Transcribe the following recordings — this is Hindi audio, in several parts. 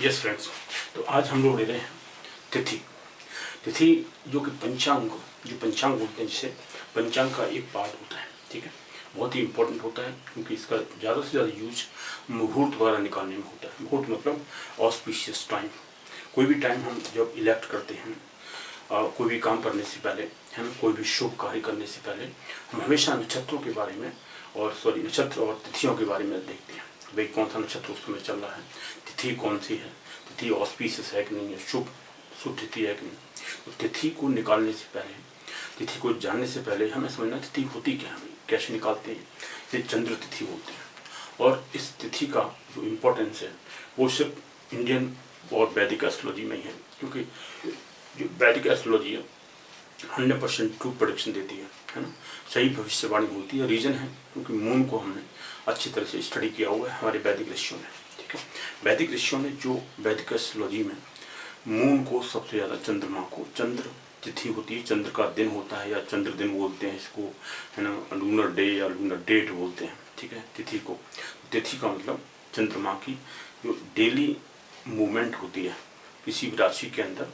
यस फ्रेंड्स, तो आज हम लोग ले रहे हैं तिथि। तिथि जो कि पंचांग बोलते हैं, जिसे पंचांग का एक पार्ट होता है। ठीक है, बहुत ही इंपॉर्टेंट होता है क्योंकि इसका ज़्यादा से ज़्यादा यूज मुहूर्त वगैरह निकालने में होता है। मुहूर्त मतलब ऑस्पिशियस टाइम। कोई भी टाइम हम जब इलेक्ट करते हैं, कोई भी काम करने से पहले, है ना, कोई भी शुभ कार्य करने से पहले हम हमेशा नक्षत्रों के बारे में नक्षत्र और तिथियों के बारे में देखते हैं। भाई कौन सा नक्षत्र उस समय चल रहा है, तिथि कौन सी है, तिथि ऑस्पिशियस है कि नहीं है, शुभ तिथि है कि नहीं। तो तिथि को निकालने से पहले, तिथि को जानने से पहले हमें समझना तिथि होती क्या है, कैसे निकालते हैं। ये चंद्र तिथि बोलते हैं। और इस तिथि का जो इम्पोर्टेंस है वो सिर्फ इंडियन और वैदिक एस्ट्रोलॉजी में ही है, क्योंकि जो वैदिक एस्ट्रोलॉजी है 100% ट्रू प्रेडिक्शन देती है ना, सही भविष्यवाणी होती है। रीजन है क्योंकि मून को हमने अच्छी तरह से स्टडी किया हुआ है हमारे वैदिक ऋषियों ने। ठीक है, वैदिक ऋषियों ने जो वैदिक एस्ट्रोलॉजी में मून को सबसे ज़्यादा, चंद्रमा को, चंद्र तिथि होती है, चंद्र का दिन होता है, या चंद्र दिन बोलते हैं इसको, है ना, लूनर डे या लूनर डेट बोलते हैं। ठीक है, तिथि को, तिथि का मतलब चंद्रमा की जो डेली मूवमेंट होती है किसी भी राशि के अंदर।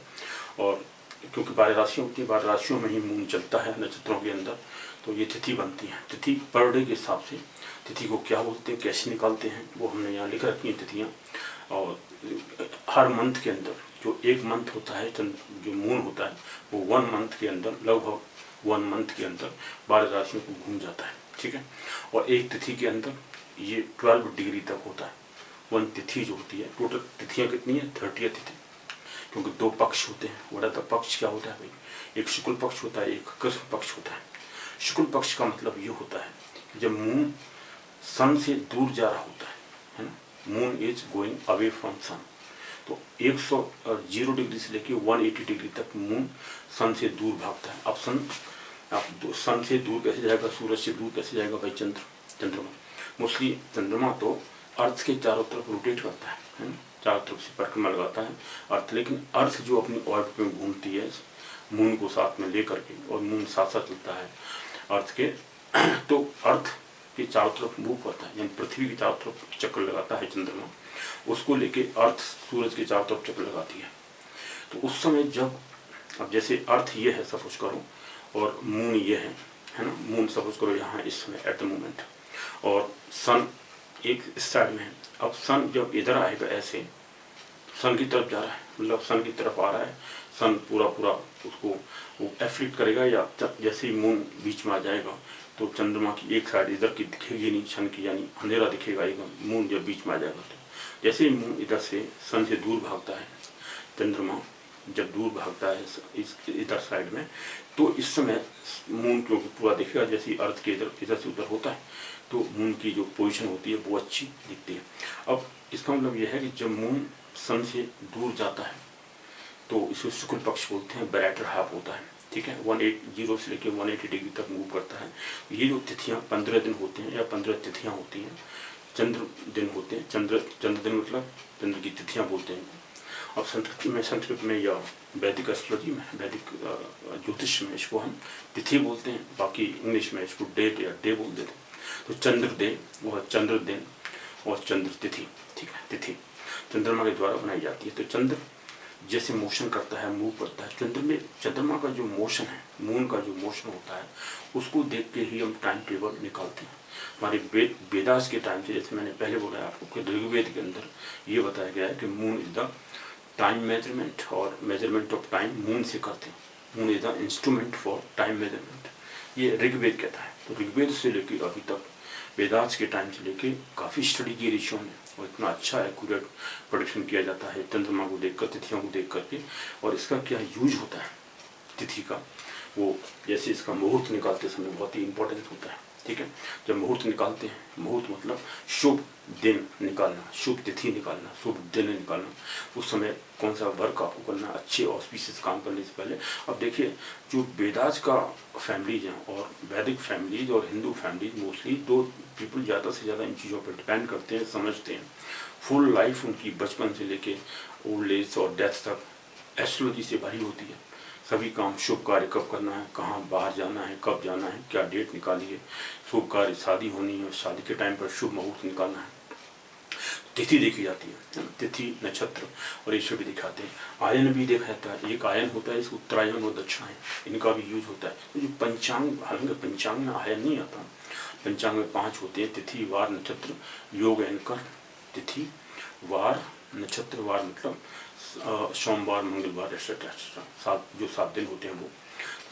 और क्योंकि 12 राशियाँ होती है, 12 राशियों में ही मून चलता है नक्षत्रों के अंदर, तो ये तिथि बनती है। तिथि पर डे के हिसाब से तिथि को क्या बोलते हैं, कैसे निकालते हैं, वो हमने यहाँ लिख रखी हैं तिथियाँ। और हर मंथ के अंदर जो एक मंथ होता है, जो मून होता है, वो 1 मंथ के अंदर, लगभग 1 मंथ के अंदर 12 राशियों को घूम जाता है। ठीक है, और एक तिथि के अंदर ये 12 डिग्री तक होता है। 1 तिथि जो होती है, टोटल तिथियाँ कितनी है, 30 तिथि, क्योंकि 2 पक्ष होते हैं। बड़ा पक्ष क्या होता है भाई, एक शुक्ल पक्ष होता है, एक कृष्ण पक्ष होता है। शुक्ल पक्ष का मतलब ये होता है कि जब मून सन से दूर जा रहा होता है ना, moon is going away from sun, तो 100 डिग्री से लेके 180 डिग्री तक मून सन से दूर भागता है। अब सन से दूर कैसे जाएगा, सूरज से दूर कैसे जाएगा भाई, चंद्रमा। मोस्टली चंद्रमा तो अर्थ के चारों तरफ रोटेट करता है ना, चारों तरफ से परिक्रमा लगाता है अर्थ, लेकिन अर्थ जो अपनी ऑर्बिट में घूमती है मून को साथ में लेकर के, और मून साथ साथ चलता है अर्थ के, तो अर्थ के चारों तरफ मूव करता है, यानी पृथ्वी के चारों तरफ चक्कर लगाता है चंद्रमा, उसको लेके अर्थ सूरज के चारों तरफ चक्कर लगाती है। तो उस समय जब, अब जैसे अर्थ ये है सपोज करो, और मून ये है ना, मून सपोज करो यहाँ इस समय एट द मोमेंट, और सन एक इस साइड में है। अब सन जब इधर आएगा, ऐसे सन की तरफ जा रहा है, मतलब सन की तरफ आ रहा है, सन पूरा उसको वो एफ्लिक्ट करेगा, या जैसे ही मून बीच में आ जाएगा तो चंद्रमा की एक साइड इधर की दिखेगी नहीं, सन की, यानी अंधेरा दिखेगा एकदम। मून जब बीच में आ जाएगा तो जैसे ही मून इधर से सन से दूर भागता है, चंद्रमा जब दूर भागता है इस इधर साइड में, तो इस समय मून क्योंकि पूरा दिखेगा, जैसे अर्थ के इधर से उधर होता है, तो मून की जो पोजीशन होती है वो अच्छी दिखती है। अब इसका मतलब यह है कि जब मून सन से दूर जाता है तो इसे शुक्ल पक्ष बोलते हैं, ब्राइटर हाफ होता है। ठीक है, 180 से लेकर 180 डिग्री तक मूव करता है। ये जो तिथियाँ 15 दिन होते हैं, या 15 तिथियाँ होती हैं, चंद्र दिन होते हैं। चंद्र दिन मतलब चंद्र की तिथियाँ बोलते हैं। अब संस्कृत में या वैदिक एस्ट्रोलॉजी में, वैदिक ज्योतिष में इसको हम तिथि बोलते हैं, बाकी इंग्लिश में इसको डेट या डे बोल देते हैं। तो चंद्र डे और चंद्र दिन और चंद्र तिथि, ठीक है, तिथि चंद्रमा के द्वारा बनाई जाती है। तो चंद्र जैसे मोशन करता है, मूव करता है, चंद्रमा का जो मोशन है, मून का जो मोशन होता है, उसको देख के ही हम टाइम टेबल निकालते हैं। हमारे वेदास के टाइम से, जैसे मैंने पहले बोला आपको कि ऋग्वेद के अंदर ये बताया गया है कि moon is the time measurement, और मेजरमेंट ऑफ टाइम मून से करते हैं। Moon is the instrument for time measurement, ये ऋग्वेद कहता है। तो ऋग्वेद से लेकर अभी तक, वेदास के टाइम से लेके काफ़ी स्टडी की ऋषियों ने, और इतना अच्छा एक्यूरेट प्रोडिक्शन किया जाता है चंद्रमा को देखकर, तिथियों को देख करके। और इसका क्या यूज होता है तिथि का, वो जैसे इसका मुहूर्त निकालते समय बहुत ही इंपॉर्टेंट होता है। ठीक है, जब मुहूर्त निकालते हैं, मुहूर्त मतलब शुभ दिन निकालना, शुभ तिथि निकालना, शुभ दिन निकालना, उस समय कौन सा वर्क आपको करना, अच्छे ऑस्पिशियस काम करने से पहले। अब देखिए, जो वेदास का फैमिलीज हैं, और वैदिक फैमिलीज और हिंदू फैमिलीज, मोस्टली 2 पीपल ज़्यादा से ज़्यादा इन चीज़ों पर डिपेंड करते हैं, समझते हैं। फुल लाइफ उनकी बचपन से लेके ओल्ड एज और डेथ तक एस्ट्रोलॉजी से भरी होती है। सभी काम, शुभ कार्य कब करना है, कहाँ बाहर जाना है, कब जाना है, क्या डेट निकालिए, शुभ कार्य, शादी होनी है, शादी के टाइम पर शुभ मुहूर्त निकालना है। तिथि देखी जाती है ना, तिथि नक्षत्र और ईश्वर भी दिखाते हैं। आयन भी देखा जाता है, एक आयन होता है इसको उत्तरायण और दक्षिणायन, इनका भी यूज होता है। तो जो पंचांग, हालांकि पंचांग में आयन नहीं आता, पंचांग में 5 होते हैं, तिथि वार नक्षत्र योग एंड कर। तिथि वार नक्षत्र, वार मतलब सोमवार मंगलवार एक्सेट्रा, 7 दिन होते हैं वो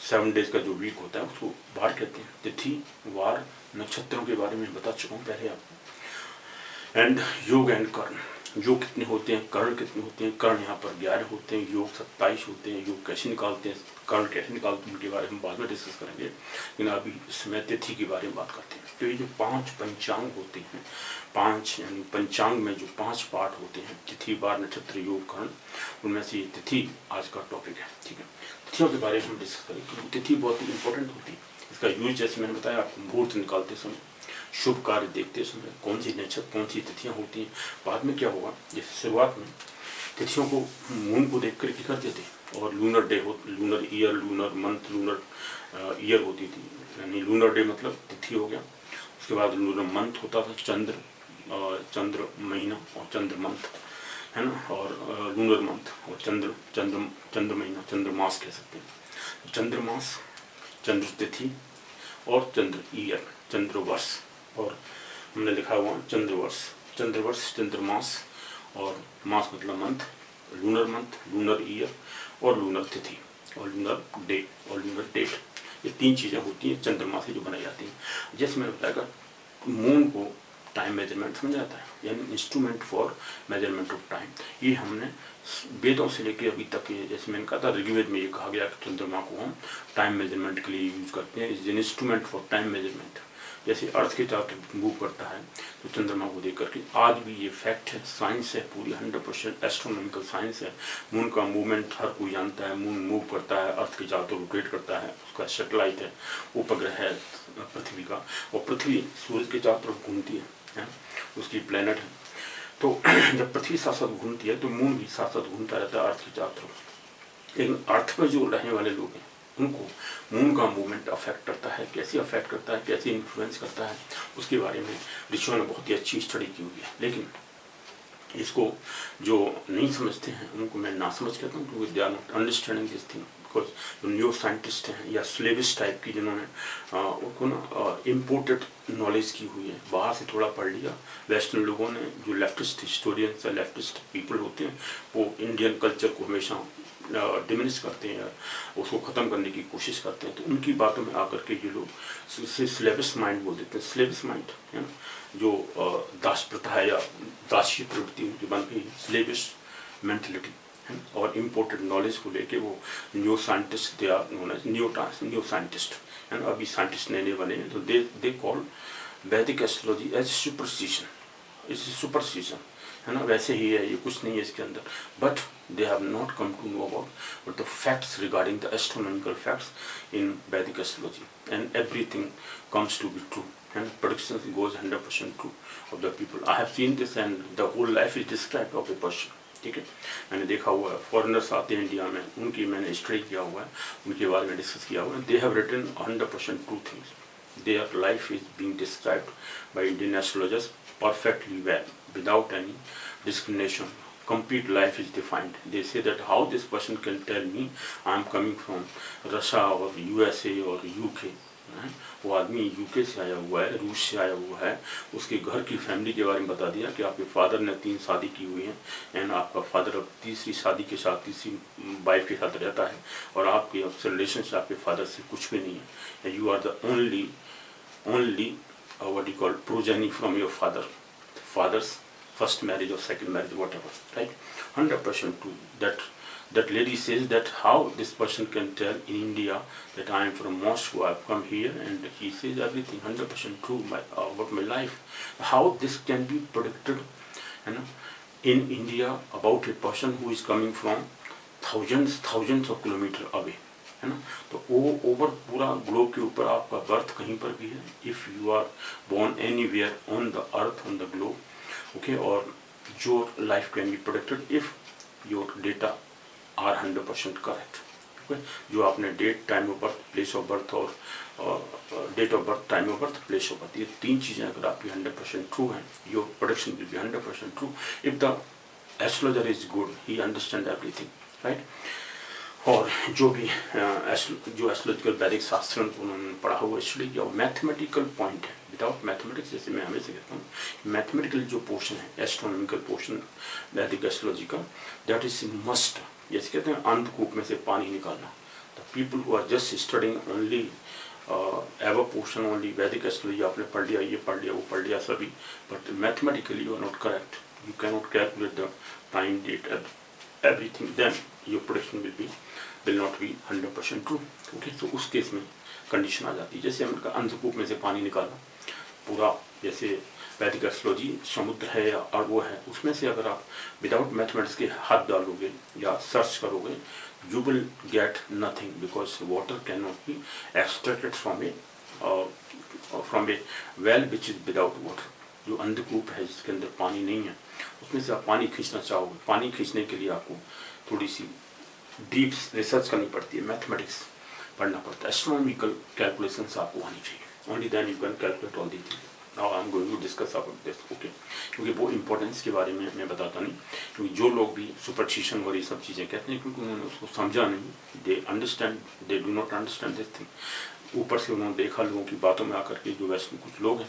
7 डेज का जो वीक होता है उसको वार कहते हैं। तिथि वार नक्षत्रों के बारे में बता चुका हूँ पहले आपको। एंड योग एंड कर्ण, योग कितने होते हैं, कर्ण कितने होते हैं। कर्ण यहाँ पर 11 होते हैं, योग 27 होते हैं। योग कैसे निकालते हैं, कर्ण कैसे निकालते हैं, उनके बारे में बाद में डिस्कस करेंगे, लेकिन अभी इसमें तिथि के बारे में बात करते हैं। तो ये जो 5 पंचांग होते हैं, 5 यानी पंचांग में जो 5 पार्ट होते हैं, तिथि वार नक्षत्र योग कर्ण, उनमें से तिथि आज का टॉपिक है। ठीक है, तिथियों के बारे में हम डिस्कस करेंगे क्योंकि तिथि बहुत ही इंपॉर्टेंट होती है। इसका यूज जैसे मैंने बताया आपको, मुहूर्त निकालते समय, शुभ कार्य देखते समय कौन सी नक्षत्र कौन सी तिथियां होती हैं। बाद में क्या होगा, जैसे शुरुआत में तिथियों को मून को देख करके करते थे, और लूनर डे हो, lunar year, lunar month, lunar year होती थी, यानी लूनर डे मतलब तिथि हो गया। उसके बाद लूनर मंथ होता था, चंद्र महीना और चंद्र मंथ है ना, और लूनर मंथ और चंद्र महीना, चंद्र मास कह सकते हैं। चंद्र मास, चंद्र तिथि और चंद्र ईयर, चंद्र वर्ष, और हमने लिखा हुआ चंद्रवर्ष, चंद्रवर्ष, चंद्रमास, और मास मतलब मंथ, लूनर ईयर और लूनर तिथि और लूनर डे और लूनर डेट। ये 3 चीज़ें होती हैं चंद्रमा से जो बनाई जाती हैं। जैसे मैंने बताया मून को टाइम मेजरमेंट समझा जाता है, यानी instrument for measurement of time. ये हमने वेदों से लेकर अभी तक, जैसे मैंने कहा था ऋग्वेद में ये कहा गया कि चंद्रमा को हम टाइम मेजरमेंट के लिए यूज करते हैं, is an instrument for time measurement. जैसे अर्थ के चारों तरफ मूव करता है तो चंद्रमा को देख करके, आज भी ये फैक्ट है, साइंस है, पूरी 100% एस्ट्रोनॉमिकल साइंस है। मून का मूवमेंट हर कोई जानता है, मून मूव करता है, अर्थ के चारों तरफ रोटेट करता है, उसका सैटेलाइट है, उपग्रह है पृथ्वी का, और पृथ्वी सूरज के चारों तरफ घूमती है, उसकी प्लेनेट है। तो जब पृथ्वी साथ साथ घूमती है तो मून भी साथ साथ घूमता रहता है अर्थ के चारों तरफ। लेकिन अर्थ पर जो रहने वाले लोग हैं उनको मून का मूवमेंट अफेक्ट करता है, कैसे अफेक्ट करता है, कैसे इन्फ्लुएंस करता है, उसके बारे में ऋषियों ने बहुत ही अच्छी स्टडी की हुई है। लेकिन इसको जो नहीं समझते हैं उनको मैं ना समझ कहता हूँ, क्योंकि they are not understanding this thing. Because जो न्यू साइंटिस्ट हैं या स्लेविश टाइप की, जिन्होंने उनको ना इम्पोर्टेड नॉलेज की हुई है, बाहर से थोड़ा पढ़ लिया, वेस्टर्न लोगों ने, जो लेफ्टिस्ट हिस्टोरियंस या लेफ्टिस्ट पीपल होते हैं, वो इंडियन कल्चर को हमेशा डिमिनिश करते हैं, उसको ख़त्म करने की कोशिश करते हैं। तो उनकी बातों में आकर के ये लोग स्लेविश माइंड बोल देते हैं, स्लेविश माइंड है ना, जो दास प्रथा है या दासी प्रवृत्ति जो बन गई, स्लेविश मेंटलिटी है, और इम्पोर्टेड नॉलेज को लेके वो new scientist, they are known as new scientist है ना। अभी साइंटिस्ट नए नए बने हैं, तो they call Vedic astrology as superstition, it's superstition है ना, वैसे ही है, ये कुछ नहीं है इसके अंदर। But they have not come to know about the facts regarding the astronomical facts in Vedic astrology, and everything comes to be true, and predictions goes 100% true of the people. I have seen this, and the whole life is described of a person. ठीक है, मैंने देखा हुआ है, फॉरेनर्स आते हैं इंडिया में, उनकी मैंने स्टडी किया हुआ है, उनके बारे में डिस्कस किया हुआ है। They have written 100% true things, their life is being described by Indian astrologers perfectly well, without any discrimination. Complete life is defined. They say that how this person can tell me I am coming from Russia or USA or UK. वो आदमी यूके से आया हुआ है, रूस से आया हुआ है, उसके घर की फैमिली के बारे में बता दिया कि आपके फादर ने 3 शादी की हुई है, एंड आपका फादर अब तीसरी शादी के साथ, तीसरी वाइफ के साथ रहता है, और आपके आपसे रिलेशन से आपके फादर से कुछ भी नहीं है। You are the only what you call progeny from your father's first marriage or second marriage, whatever, right? 100% true. That lady says that how this person can tell in India that I am from Moscow, I have come here, and he says everything 100% true about my life. How this can be predicted, you know, in India about a person who is coming from thousands of kilometers away, है ना। तो वो ओवर पूरा ग्लोब के ऊपर आपका बर्थ कहीं पर भी है, if you are born anywhere on the earth, on the globe, okay, और your life can be protected if your data are 100% correct, जो आपने date, time of birth, place of birth और date of birth, time of birth, place of birth, ये 3 चीज़ें अगर आपकी 100% ट्रू हैं, your production will be 100% true. If the astrologer is good, he understand everything, right. और जो भी जो एस्ट्रोलॉजिकल वैदिक शास्त्र उन्होंने पढ़ा हुआ एक्चुअली जो मैथमेटिकल पॉइंट है, विदाउट मैथमेटिक्स, जैसे मैं हमेशा कहता हूँ, मैथमेटिकल जो पोर्शन है, एस्ट्रोनॉमिकल पोर्शन वैदिक एस्ट्रोलॉजी का, दैट इज मस्ट। जैसे कहते हैं अंधकूप में से पानी निकालना। The people who are just studying only ever portion, only Vedic astrology, आपने पढ़ लिया, ये पढ़ लिया, वो पढ़ लिया सभी, but mathematically you are not correct, you can not calculate the time, date, everything, then your prediction will not be 100% true। Okay, तो उस केस में कंडीशन आ जाती है, जैसे हमने कहा अंधकूप में से पानी निकालना, पूरा जैसे वैदिक एस्ट्रोलॉजी समुद्र है या और वो है, उसमें से अगर आप विदाउट मैथमेटिक्स के हाथ डालोगे या सर्च करोगे, you will get nothing, because water cannot be extracted from a well which is without water। जो अंधकूप है जिसके अंदर पानी नहीं है, उसमें से आप पानी खींचना चाहोगे, पानी खींचने के लिए आपको थोड़ी सी डीप रिसर्च करनी पड़ती है, मैथमेटिक्स पढ़ना पड़ता है, एस्ट्रोनॉमिकल कैलकुलेशंस आपको आनी चाहिए, only then you can calculate all the things. Now I am going to discuss about this, okay. क्योंकि वो इंपॉर्टेंस के बारे में मैं बताता नहीं, क्योंकि जो लोग भी सुपरस्टिशन और ये सब चीज़ें कहते हैं, क्योंकि उन्होंने उसको समझा नहीं, they do not understand this thing. ऊपर से उन्होंने देखा लोगों की बातों में आकर के, जो वेस्ट में कुछ लोग हैं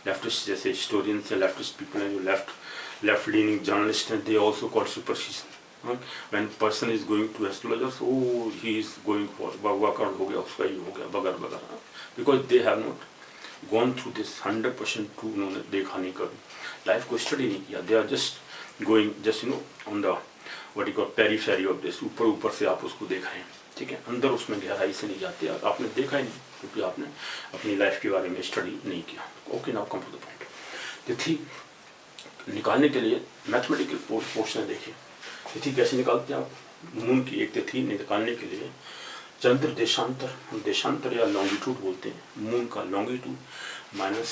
लेफ्टिस्ट, जैसे हिस्टोरियंस या लेफ्टिस्ट पीपल हैं, जो लेफ्ट लीनिंग जर्नलिस्ट हैं, they also called superstition. When person is going to astrologers, oh he is going for वक्र हो गया, उसका ही हो गया, वगैरह वगैरह, because they have not gone through this 100% true, उन्होंने देखा नहीं, कभी लाइफ को स्टडी नहीं किया, they are just going just you know on the what you call periphery of this, ऊपर ऊपर से आप उसको देख रहे हैं, ठीक है, अंदर उसमें गहराई से नहीं जाते, आपने देखा ही नहीं, क्योंकि आपने अपनी लाइफ के बारे में स्टडी नहीं किया। Okay, now come to the point. तिथि निकालने के लिए मैथमेटिकल पोर्शन देखिए, तिथि कैसे निकालते हैं आप। मून की एक तिथि निकालने के लिए चंद्र देशांतर या लॉन्गिट्यूड बोलते हैं, मून का लॉन्गिट्यूड माइनस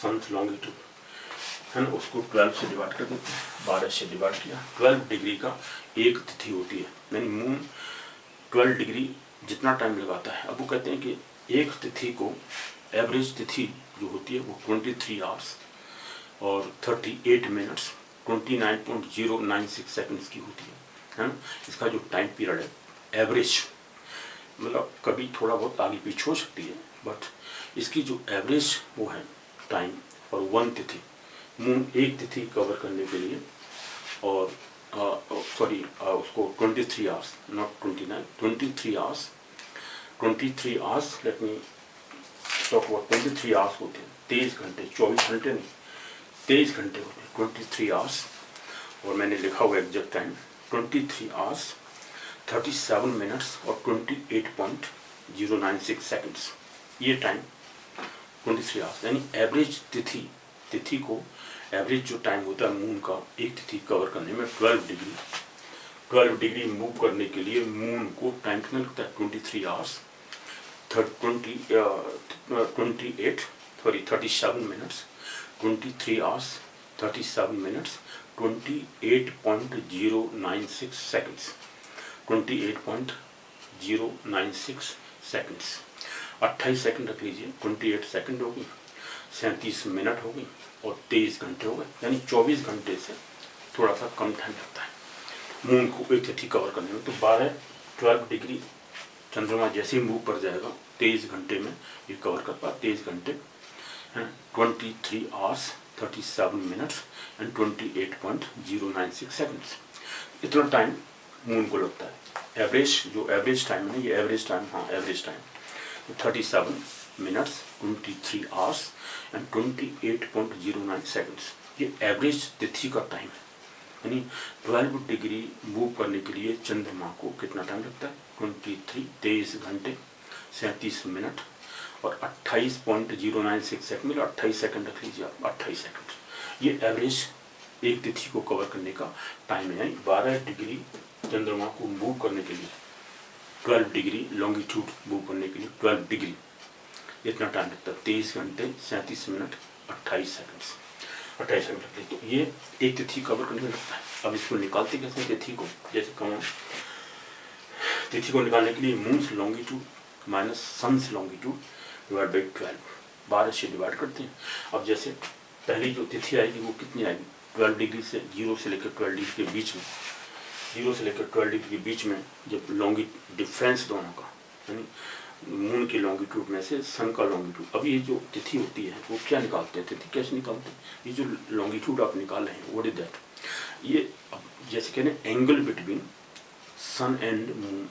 सन लॉन्गिट्यूड है ना, उसको 12 से डिवाइड कर देते हैं, 12 से डिवाइड किया, 12 डिग्री का एक तिथि होती है, यानी मून 12 डिग्री जितना टाइम लगाता है। अब वो कहते हैं कि एक तिथि को एवरेज तिथि जो होती है वो 23 आवर्स और 38 मिनट्स 29.096 सेकंड्स की होती है ना। इसका जो टाइम पीरियड है एवरेज, मतलब कभी थोड़ा बहुत आगे पीछे हो सकती है, बट इसकी जो एवरेज वो है टाइम फॉर वन तिथि, मून एक तिथि कवर करने के लिए, और उसको 23 hours, not 29, 23 hours, let me talk about 23 hours होते हैं, 23 घंटे, 24 घंटे नहीं, 23 घंटे होते हैं, 23 आवर्स, और मैंने लिखा हुआ एग्जैक्ट टाइम 23 आवर्स 37 मिनट्स और 28.096 सेकंड्स, ये टाइम 23 आवर्स, यानी एवरेज तिथि को एवरेज जो टाइम होता है मून का एक तिथि कवर करने में 12 डिग्री मूव करने के लिए मून को टाइम कितना लगता है 23 hours 37 minutes 23 hours 37 minutes 28.096 seconds 28.096 seconds 28 second रख लीजिए, 28 सेकंड होगी, 37 मिनट होगी और 23 घंटे हो गए, यानी 24 घंटे से थोड़ा सा कम टाइम लगता है मून को एक तिथि कवर करने में। तो 12 डिग्री चंद्रमा जैसे ही मूव कर जाएगा 23 घंटे में ये कवर कर पाए, 23 घंटे 23 आवर्स 37 मिनट्स एंड 28.096 सेकंड्स, इतना टाइम मून को लगता है। एवरेज जो एवरेज टाइम है, ये एवरेज टाइम, हाँ average time 37 minutes 23 hours and 28.09 seconds, ये एवरेज तिथि का टाइम है। यानी 12 डिग्री मूव करने के लिए चंद्रमा को कितना टाइम लगता है 23 घंटे 37 मिनट और 28.096 सेकंड, 28 सेकंड रख लीजिए आप, 28 सेकंड, ये एवरेज एक तिथि को कवर करने का टाइम है। यानी 12 डिग्री चंद्रमा को मूव करने के लिए 12 डिग्री लॉन्गिट्यूड मूव करने के लिए 12 डिग्री इतना टाइम लगता है, 23 घंटे 37 मिनट 28 सेकंड लगते हैं। तो ये एक तिथि कवर करने में लगता है। अब इसको निकालते कैसे तिथि को, जैसे कहूँ तिथि को निकालने के लिए मून से लॉन्गिट्यूड माइनस सन से लॉन्गिट्यूड डिवाइड बाई 12, 12 से डिवाइड करते हैं। अब जैसे पहली जो तिथि आएगी वो कितनी आएगी, 12 डिग्री से 0 से लेकर 12 डिग्री के बीच में, 0 से लेकर 12 डिग्री के बीच में जब डिफरेंस दोनों का, यानी मून के लॉन्गिट्यूड में से सन का लॉन्गिट्यूड। अब ये जो तिथि होती है वो क्या निकालते हैं, तिथि कैसे निकालते हैं, ये जो लॉन्गिट्यूड आप निकाल रहे हैं व्हाट इज दैट, ये जैसे कहते हैं angle between sun and moon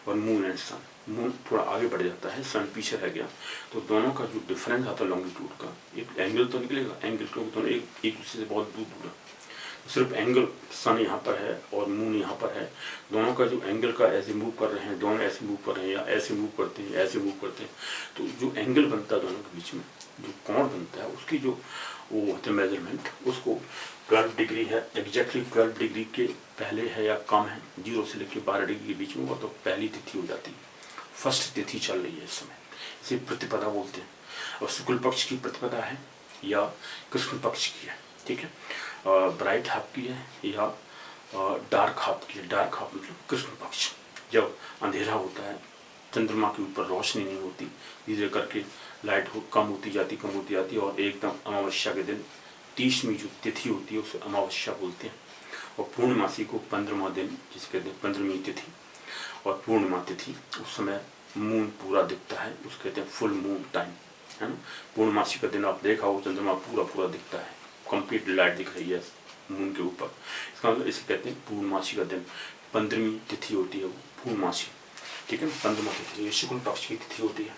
और मून एंड सन। मून थोड़ा आगे बढ़ जाता है, सन पीछे रह गया, तो दोनों का जो डिफरेंस आता है लॉन्गिट्यूड का, एक एंगल तो निकलेगा, एंगल क्योंकि दोनों एक दूसरे से बहुत दूर दूर है, सिर्फ एंगल सन यहाँ पर है और मून यहाँ पर है, दोनों का जो एंगल का ऐसे मूव कर रहे हैं, दोनों ऐसे मूव कर रहे हैं या ऐसे मूव करते हैं, ऐसे मूव करते हैं, तो जो एंगल बनता है दोनों के बीच में, जो कोण बनता है, उसकी जो वो होते हैं मेजरमेंट, उसको 12 डिग्री है, एग्जैक्टली 12 डिग्री के पहले है या कम है, 0 से लेकर 12 डिग्री के बीच में हुआ तो पहली तिथि हो जाती है, फर्स्ट तिथि चल रही है इस समय, इसे प्रतिपदा बोलते हैं। और शुक्ल पक्ष की प्रतिपदा है या कृष्ण पक्ष की है, ठीक है, ब्राइट हाफ की है या डार्क हाफ की है। डार्क हाफ मतलब कृष्ण पक्ष, जब अंधेरा होता है, चंद्रमा के ऊपर रोशनी नहीं होती, धीरे करके लाइट कम होती जाती है और एकदम अमावस्या के दिन 30वीं जो तिथि होती है उसे अमावस्या बोलते हैं। और पूर्णमासी को 15वां दिन जिसे कहते हैं 15वीं तिथि और पूर्णिमा तिथि, उस समय मून पूरा दिखता है, उसको कहते हैं फुल मून टाइम, है ना। पूर्णमासी का दिन आप देखा हो, चंद्रमा पूरा दिखता है, कंप्लीट लाइट दिख रही है मून के ऊपर, इसका मतलब इसे कहते हैं पूर्णमासी का दिन। 15वीं तिथि होती है वो पूर्णमासी, ठीक है ना, 15वां तिथि, ये शुक्ल पक्ष की तिथि होती है।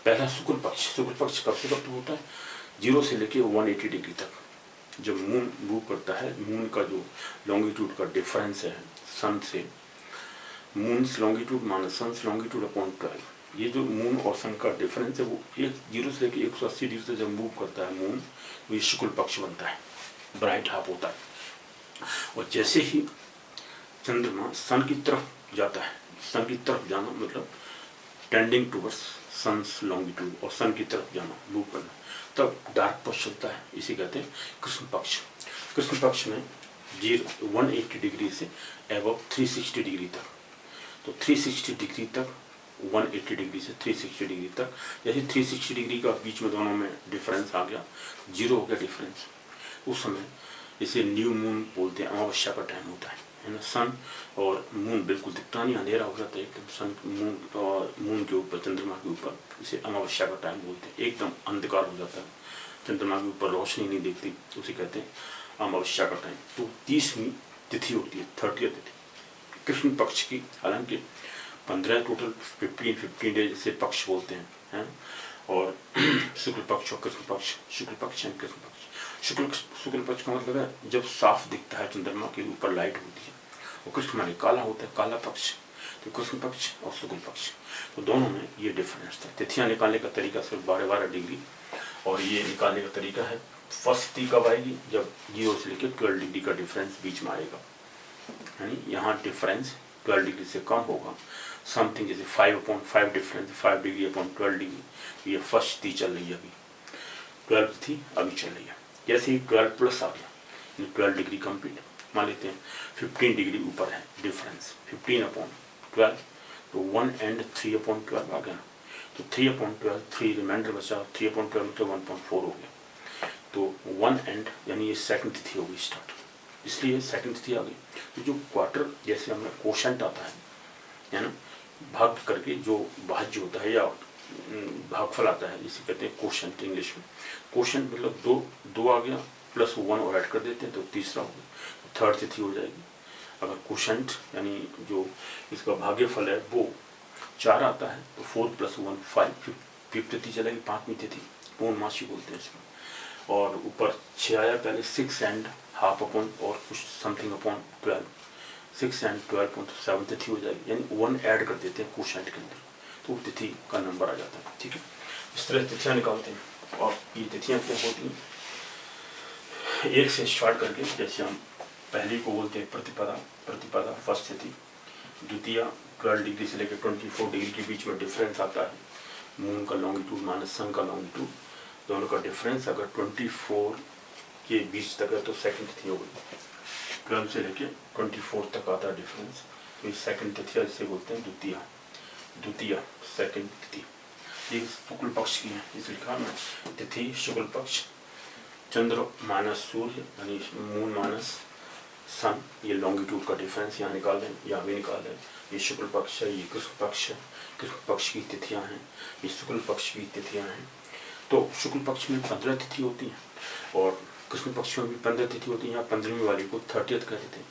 पहला शुक्ल पक्ष कब से कब तक होता है, 0 से लेके 180 डिग्री तक, जब मून मूव करता है, मून का जो लॉन्गिट्यूड का डिफरेंस है सन से, मून लॉन्गिट्यूड माइनस सन लॉन्गिट्यूड अपॉन 12, ये जो मून और सन का डिफरेंस है वो 0 से लेकर 180 डिग्री से जब मूव करता है मून, तो ये शुक्ल पक्ष बनता है, ब्राइट हाफ होता है। और जैसे ही चंद्रमा सन की तरफ जाता है, सन की तरफ जाना मतलब टेंडिंग टूवर्ड्स सन लॉन्गिट्यूड, और सन की तरफ जाना, मूव करना, तब डार्क पक्ष चलता है, इसे कहते हैं कृष्ण पक्ष। कृष्ण पक्ष में 180 डिग्री से एबव 360 डिग्री तक, तो 360 डिग्री तक, 180 डिग्री से 360 डिग्री तक, जैसे 360 डिग्री का बीच में दोनों में डिफरेंस आ गया, 0 हो गया डिफरेंस, उस समय इसे न्यू मून बोलते हैं, अमावस्या का टाइम होता है ना। सन और मून बिल्कुल दिखता नहीं, अंधेरा हो जाता है एकदम, सन मून और मून के ऊपर, चंद्रमा के ऊपर, इसे अमावस्या का टाइम बोलते हैं, एकदम अंधकार हो जाता है, चंद्रमा के ऊपर रोशनी नहीं दिखती, उसे कहते हैं अमावस्या का टाइम। तो 30वीं तिथि होती है, 30वीं तिथि कृष्ण पक्ष की, हालांकि 15 टोटल 15 डेज से पक्ष बोलते हैं, और शुक्ल पक्ष और कृष्ण पक्ष, शुक्ल पक्ष एंड कृष्ण पक्ष। शुक्ल पक्ष का मतलब है जब साफ दिखता है, चंद्रमा के ऊपर लाइट होती है, और कृष्ण माने काला होता है, काला पक्ष, तो कृष्ण पक्ष और शुक्ल पक्ष, तो दोनों में ये डिफरेंस था। तिथियां निकालने का तरीका सिर्फ 12 डिग्री, और ये निकालने का तरीका है फर्स्ट तिथि कब आएगी, जब 0 से लेकर 12 डिग्री का डिफरेंस बीच में आएगा, यानी यहाँ डिफरेंस 12 डिग्री से कम होगा, समथिंग जैसे 5/5 डिफरेंस, 5 डिग्री अपॉन 12 डिग्री, ये फर्स्ट तिथि चल रही है अभी, 12 तिथि अभी चल रही है। जैसे ही 12 प्लस आ गया, 12 डिग्री कंप्लीट, मान लेते हैं 15 डिग्री ऊपर है डिफरेंस, 15/12, तो 1 एंड 3/12 आ गया, तो 3/12, 3 रिमाइंडर बचा, 3/12 मतलब 1.4 हो गया, तो 1 एंड यानी ये सेकंड तिथि होगी स्टार्ट, इसलिए सेकंड तिथि आ गई। तो जो क्वार्टर, जैसे हमें कोशेंट आता है ना, भाग करके जो भाज्य होता है या भागफल आता है, जिसे कहते हैं कोशेंट इंग्लिश में। कोशेंट मतलब दो आ गया, प्लस 1 और ऐड कर देते हैं तो तीसरा हो गया, तो थर्ड तिथि हो जाएगी। अगर कोशेंट यानी जो इसका भाग्यफल है वो 4 आता है, तो 4 + 1 5, फिफ्थ तिथि चलेगी, 5वीं तिथि, पूर्णमासी बोलते हैं इसमें। और ऊपर 6 आया पहले, 6 एंड हाफ अपॉन और कुछ समथिंग अपॉन 12, 6 एंड 12 तो 7 तिथि हो जाएगी, यानी 1 ऐड कर देते हैं कोशेंट के अंदर, तो तिथि का नंबर आ जाता है, ठीक है। इस तरह तिथियां निकालते हैं, और ये तिथियां क्या होती हैं, एक से स्टार्ट करके, जैसे हम पहली को बोलते हैं प्रतिपदा फर्स्ट तिथि, द्वितीय 12 डिग्री से लेकर 24 डिग्री के बीच में डिफरेंस आता है, मून का लॉन्गिट्यूड माइनस सन का लॉन्गिट्यूड, दोनों का डिफरेंस अगर 24 के बीच तक है तो सेकंड तिथि हो गई, 12 से लेकर 24 तक आता है डिफरेंस, ये सेकंड तिथिया जिसे बोलते हैं द्वितीया, द्वितीया सेकंड तिथि, ये शुक्ल पक्ष की है। इस लिखा मैं तिथि शुक्ल पक्ष, चंद्र माइनस सूर्य यानी मून माइनस सन, ये लॉन्गिट्यूड का डिफरेंस यहाँ निकाल दें, यहाँ भी निकाल दें। ये शुक्ल पक्ष है, ये कृष्ण पक्ष है, कृष्ण पक्ष की तिथियां हैं, ये शुक्ल पक्ष की तिथियां हैं। तो शुक्ल पक्ष में 15 तिथि होती हैं और कृष्ण पक्ष में भी 15 तिथि होती है। यहाँ 15वीं वाली को 30th कहते थे,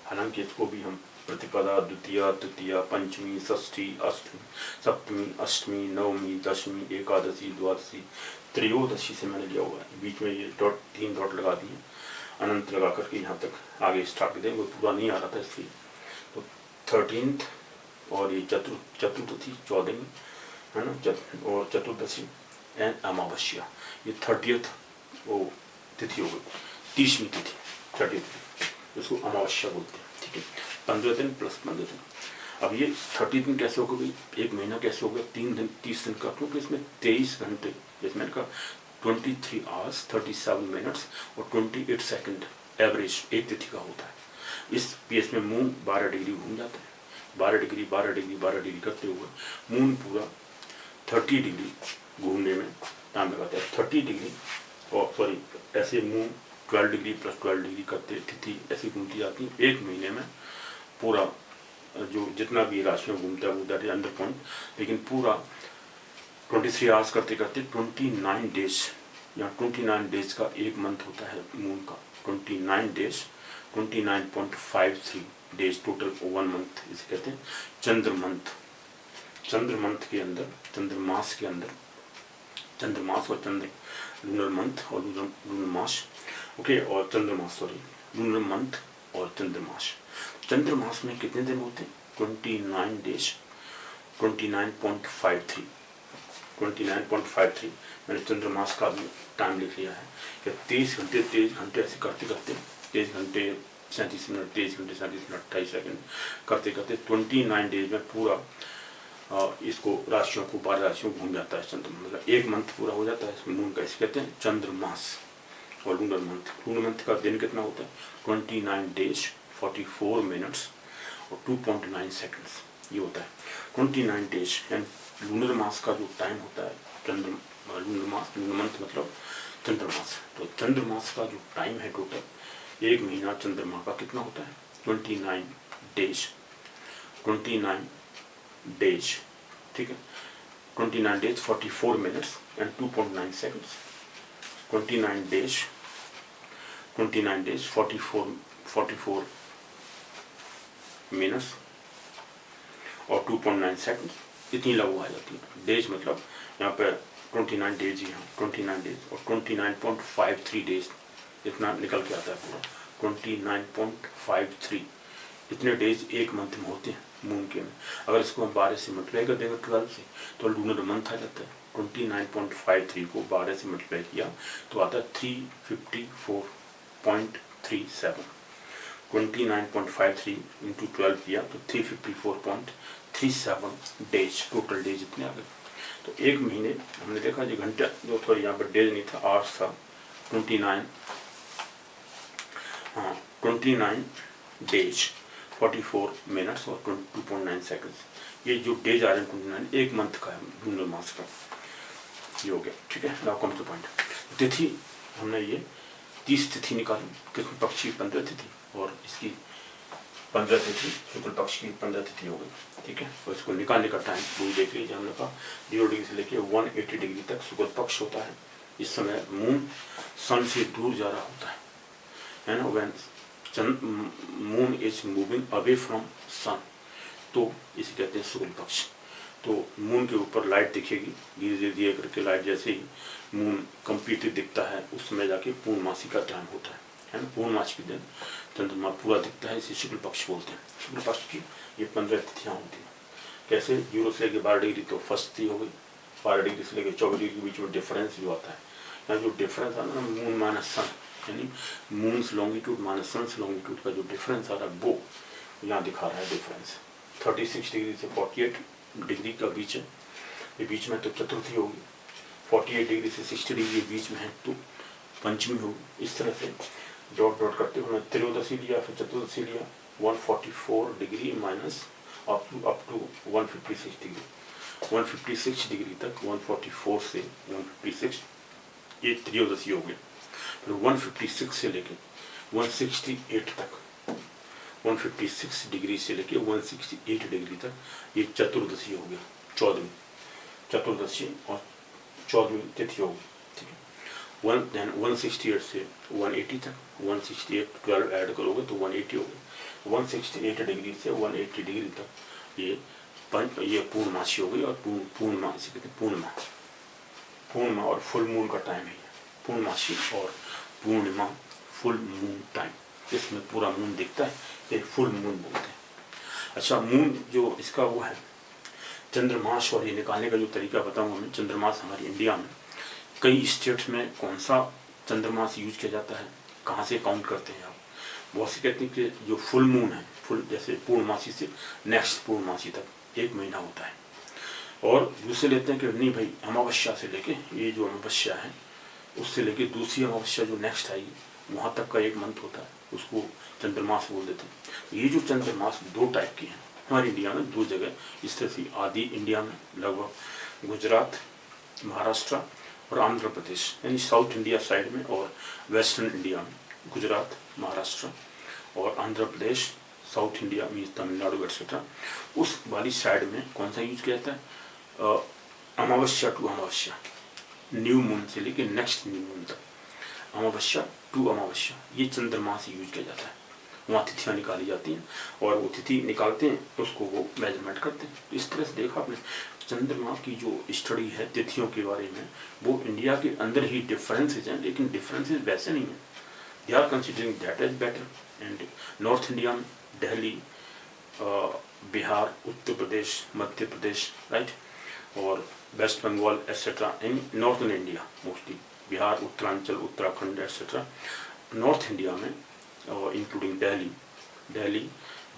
हालांकि इसको भी हम प्रतिपदा, द्वितीया, तृतीया, पंचमी, षष्ठी, अष्टमी, सप्तमी, अष्टमी, नवमी, दशमी, एकादशी, द्वादशी, त्रयोदशी से मैंने लिया हुआ है। बीच में ये डॉट 3 डॉट लगा दिए, अनंत लगा करके यहाँ तक आगे स्टार्ट कर दें, वो पूरा नहीं आ रहा था इसलिए। तो 13th और ये चतुर्थी 14वीं है ना, और चतुर्दशी एंड अमावस्या, ये 30th वो तिथि हो गई, 30वीं तिथि 30th, इसको अमावस्या बोलते हैं। ठीक है, 15 दिन प्लस 15 दिन। अब ये 30 दिन कैसे हो गई, एक महीना कैसे हो गया, 3 दिन 30 दिन का, क्योंकि इसमें 23 घंटे, जैसे मैंने कहा 23 आवर्स 37 मिनट्स और 28 सेकंड एवरेज एक तिथि का होता है। इस पीएस में मून 12 डिग्री घूम जाता है, 12 डिग्री 12 डिग्री 12 डिग्री करते हुए मून पूरा 30 डिग्री घूमने में टाइम लगाता है। 30 डिग्री और सॉरी ऐसे मून 12 डिग्री प्लस 12 डिग्री करते तिथि ऐसी घूमती जाती है। एक महीने में पूरा जो जितना भी राशि में घूमता है वो दैट इज अंडर पॉइंट, लेकिन पूरा 23 आवर्स करते करते 29 डेज, यहाँ 29 डेज का एक मंथ होता है मून का, 29 डेज 29.53 डेज टोटल 1 मंथ, इसे कहते हैं चंद्र मंथ। चंद्र मंथ के अंदर, चंद्रमास के अंदर, चंद्रमास और चंद्र लूनर मंथ और लूनर मास, ओके, और चंद्रमास सॉरी लूनर मंथ और चंद्रमास। चंद्रमास में कितने दिन होते हैं, 29 डेज 29.53 मैंने चंद्रमास का भी टाइम लिख लिया है कि 23 घंटे ऐसे करते करते 23 घंटे 37 मिनट 23 घंटे 37 मिनट 28 सेकंड करते करते 29 डेज में पूरा इसको राशियों को 12 राशियों घूम जाता है चंद्रमा, मतलब एक मंथ पूरा हो जाता है मून का, इसे कहते हैं चंद्रमास। और लूनर मंथ का दिन कितना होता है, 29 डेज 44 मिनट्स और 2.9 सेकंड्स ये होता है 29 डेज। एंड लूनर मास का जो टाइम होता है लूनर मंथ मतलब चंद्रमास, तो चंद्रमास का जो टाइम है टोटल एक महीना चंद्रमा का कितना होता है, 29 डेज, ठीक है, 29 days 44 minutes and 2.9 seconds, 29 days 44 minutes और 2.9 सेकंड्स, इतनी लगभग आ जाती है। डेज मतलब यहाँ पे 29 डेज ही हैं, 29 डेज और 29.53 डेज इतना निकल के आता है पूरा, 29.53 इतने डेज एक मंथ में होते हैं मून के में। अगर इसको हम 12 से मल्टीप्लाई कर देंगे 12 से तो लूनर मंथ आ जाता है। 29.53 को 12 से मल्टीप्लाई किया तो आता है 354.37, 29.53 इंटू 12 किया तो 354.37 डेज, टोटल डेज इतने आ गए। तो एक महीने हमने देखा जो घंटा जो सॉरी यहाँ पर डेज नहीं था आवर्स था 29 डेज 44 मिनट्स और 2.9 सेकंड्स, ये जो डेज आ रहे हैं 29 एक मंथ का है लूनर मास का, ये हो गया। ठीक है, नाउ कम टू पॉइंट। तिथि हमने ये 30 तिथि निकाली, कृष्ण पक्ष की 15 तिथि और इसकी 15 तिथि, शुक्ल पक्ष की 15 तिथि हो गई। ठीक है, और इसको निकालने का टाइम पूरी देख लीजिए। हमने कहा 0 डिग्री से लेकर 180 डिग्री तक शुक्ल पक्ष होता है। इस समय मून सन से दूर जा रहा होता है ना, when moon is moving away from sun, तो इसे कहते हैं शुक्ल पक्ष। तो मून के ऊपर लाइट दिखेगी धीरे धीरे धीरे करके, लाइट जैसे ही मून कंप्लीटली दिखता है उस समय जाके पूर्णमासी का टाइम होता है ना, पूर्णमासी के दिन चंद्रमा पूरा दिखता है, इसे शुक्ल पक्ष बोलते हैं। शुक्ल पक्ष की ये 15 तिथियां होती हैं। कैसे 0 से लेकर 12 डिग्री तो फर्स्ट तिथि हो गई, 12 डिग्री से लेकर 24 डिग्री के बीच में डिफरेंस जो आता है, यहाँ जो डिफरेंस आता है ना मून माइनस सन, यानी मून लॉन्गिट्यूड माइनस सन लॉन्गिट्यूड का जो डिफरेंस आ रहा है वो यहाँ दिखा रहा है डिफरेंस। 36 डिग्री से 48 डिग्री का बीच है, ये बीच में तो चतुर्थी होगी, 48 डिग्री से 60 डिग्री बीच में है तो पंचमी होगी। इस तरह से डॉट डॉट करते हुए त्रयोदशी लिया, फिर चतुर्दशी लिया, 144 degree minus up to 156 degree, 156 degree तक 144 से 156 ये त्रयोदशी हो गया। फिर 156 से लेके 168 तक, 156 डिग्री से लेके 168 डिग्री तक ये चतुर्दशी हो गया, 14वीं चतुर्दशी और 14वीं तिथि हो गई, ठीक है। 168 से 180 तक, 168 12 ऐड करोगे तो 180 हो गई। 168 डिग्री से 180 डिग्री तक ये पूर्णमासी हो गई। और पूर्णमासी कहते हैं पूर्णिमा और फुल मून का टाइम है, पूर्णमासी और पूर्णिमा फुल मून टाइम, इसमें पूरा मून दिखता है, ये फुल मून बोलते हैं। अच्छा, मून जो इसका वो है चंद्रमास, और ये निकालने का जो तरीका बताऊंगा मैं। चंद्रमास हमारी इंडिया में कई स्टेट्स में कौन सा चंद्रमास यूज किया जाता है, कहाँ से काउंट करते हैं आप। बहुत से कहते हैं कि जो फुल मून है, फुल जैसे पूर्णमासी से नेक्स्ट पूर्णमासी तक 1 महीना होता है। और दूसरे लेते हैं कि नहीं भाई, अमावस्या से लेके ये जो अमावस्या है उससे लेके दूसरी अमावस्या जो नेक्स्ट आएगी वहाँ तक का 1 मंथ होता है, उसको चंद्रमास बोल देते हैं। ये जो चंद्रमास 2 टाइप के हैं हमारे इंडिया में, 2 जगह इस तरह से। आदि इंडिया में लगभग गुजरात, महाराष्ट्र और आंध्र प्रदेश, यानी साउथ इंडिया साइड में, और वेस्टर्न इंडिया में गुजरात, महाराष्ट्र और Andhra Pradesh, south India means Tamil Nadu etcetera, उस वाली साइड में कौन सा यूज किया जाता है, अमावस्या टू अमावस्या, न्यू मून से लेके नेक्स्ट न्यू मून तक, अमावस्या टू अमावस्या, ये चंद्रमास यूज किया जाता है। वहाँ तिथियाँ निकाली जाती हैं और वो तिथि निकालते हैं, उसको वो मेजरमेंट करते हैं। तो इस तरह से देखा आपने चंद्रमा की जो स्टडी है तिथियों के बारे में, वो इंडिया के अंदर ही डिफरेंसेज हैं, लेकिन डिफरेंसेज वैसे नहीं हैं। They are considering that as better. And north India में दिल्ली, बिहार, उत्तर प्रदेश, मध्य प्रदेश, राइट, और West Bengal etcetera, in northern India mostly, Bihar, Uttaranchal, Uttarakhand etcetera. North India में including Delhi,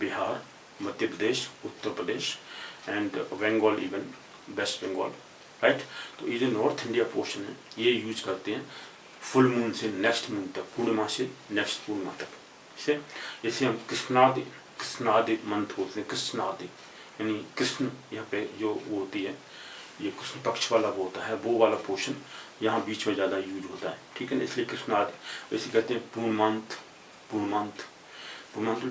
Bihar, Madhya Pradesh, Uttar Pradesh and Bengal, even West Bengal, right. तो ये जो नॉर्थ इंडिया पोर्शन है ये यूज करते हैं फुल मून से नेक्स्ट मून तक, पूर्णिमा से नेक्स्ट पूर्णिमा तक। इसे हम कृष्णादि मंथ बोलते हैं। कृष्णादि यानी कृष्ण यहाँ पे जो वो होती है, ये कृष्ण पक्ष वाला वो होता है, वो वाला पोर्शन यहाँ बीच में ज़्यादा यूज होता है, ठीक है ना। इसलिए कृष्णादि, वैसे कहते हैं पूर्णमांत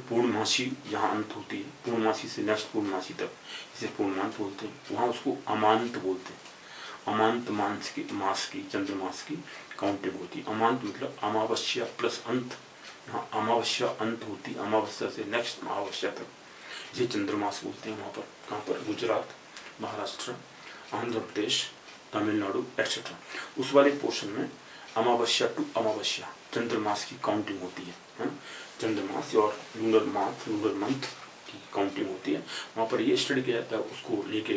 पूर्णमासी जहाँ अंत होती है, पूर्णमासी से नेक्स्ट पूर्णमासी तक इसे पूर्णमांत बोलते हैं। वहाँ उसको अमांत बोलते हैं। अमांत मास की चंद्रमास की काउंटिंग होती है। अमांत मतलब अमावस्या प्लस अंत, यहाँ अमावस्या अंत होती, अमावस्या से नेक्स्ट अमावस्या तक इसे चंद्रमास बोलते हैं। वहाँ पर कहाँ पर, गुजरात, महाराष्ट्र, आंध्र प्रदेश, तमिलनाडु एक्सेट्रा, उस वाले पोर्शन में अमावस्या टू अमावस्या चंद्रमास की काउंटिंग होती है। चंद्रमास और लूनर मंथ की काउंटिंग होती है। वहाँ पर ये स्टडी किया जाता है, उसको लेके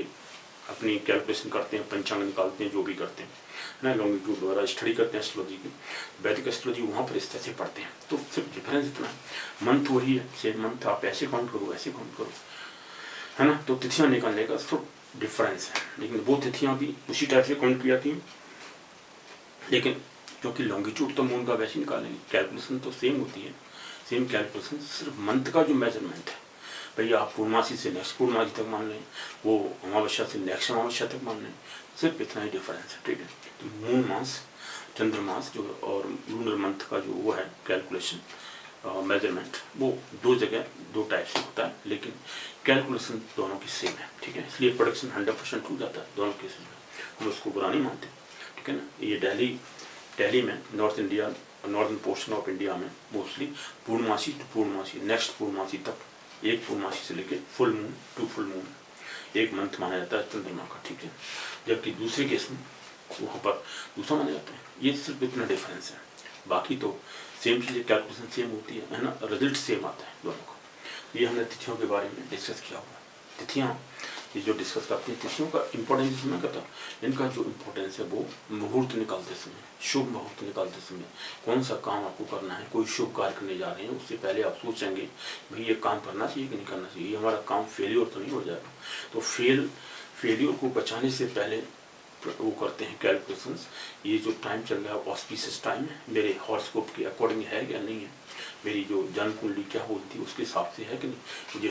अपनी कैलकुलेशन करते हैं, पंचांग निकालते हैं, जो भी करते हैं ना, लॉन्गिट्यूड वगैरह स्टडी करते हैं एस्ट्रोलॉजी की, वैदिक एस्ट्रोलॉजी वहाँ पर इस तरह से पढ़ते हैं। तो सिर्फ डिफरेंस इतना है, मंथ वही है, सेम मंथ, आप ऐसे काउंट करो ऐसे काउंट करो, है ना। तो तिथियाँ निकालने का सिर्फ डिफरेंस है, लेकिन वो तिथियाँ भी उसी टाइप से काउंट की जाती हैं, लेकिन क्योंकि लॉन्गिट्यूड तो मून का वैसे निकालेंगे, कैलकुलेशन तो सेम होती है, सेम कैलकुलेशन, सिर्फ मंथ का जो मेजरमेंट है, भैया आप पूर्णमासी से नेक्स्ट पूर्णमासी तक मान लें, वो अमावस्या से नेक्स्ट अमावस्या तक मान लें, सिर्फ इतना ही डिफरेंस है, ठीक है। तो मून मास, चंद्रमास जो और लूनर मंथ का जो वो है कैलकुलेशन मेजरमेंट, वो 2 जगह 2 टाइप से होता है, लेकिन कैलकुलेशन दोनों की सेम है, ठीक है। इसलिए प्रोडक्शन 100% हो जाता है दोनों केसेस में, हम उसको बुरा नहीं मानते, ठीक है ना। ये दिल्ली में north India, northern portion of India में mostly Purnamasi to Purnamasi, next Purnamasi तक, एक पूर्णमासी से लेके full moon to full moon 1 month माना जाता है चंद्रमा का, ठीक है। जबकि दूसरे केस में वहाँ पर दूसरा माना जाता है। ये सिर्फ इतना डिफरेंस है, बाकी तो सेम चीज़ें, कैलकुलेशन सेम होती है ना, रिजल्ट सेम आता है दोनों का। ये हमने तिथियों के बारे में डिस्कस किया हुआ है। तिथियाँ ये जो डिस्कस करते हैं, तिथियों का इम्पोर्टेंस इसमें कहता है, इनका जो इम्पोर्टेंस है वो मुहूर्त निकालते समय, शुभ मुहूर्त निकालते समय, कौन सा काम आपको करना है, कोई शुभ कार्य करने जा रहे हैं, उससे पहले आप सोचेंगे भाई ये काम करना चाहिए कि नहीं करना चाहिए, हमारा काम फेलियर तो नहीं हो जाएगा। तो फेलियर को बचाने से पहले वो करते हैं कैलकुलेशंस। ये जो टाइम चल रहा है ऑस्पिशियस टाइम है, मेरे हॉरोस्कोप के अकॉर्डिंग है या नहीं है, मेरी जो जन्म कुंडली क्या बोलती है उसके हिसाब से है कि नहीं। मुझे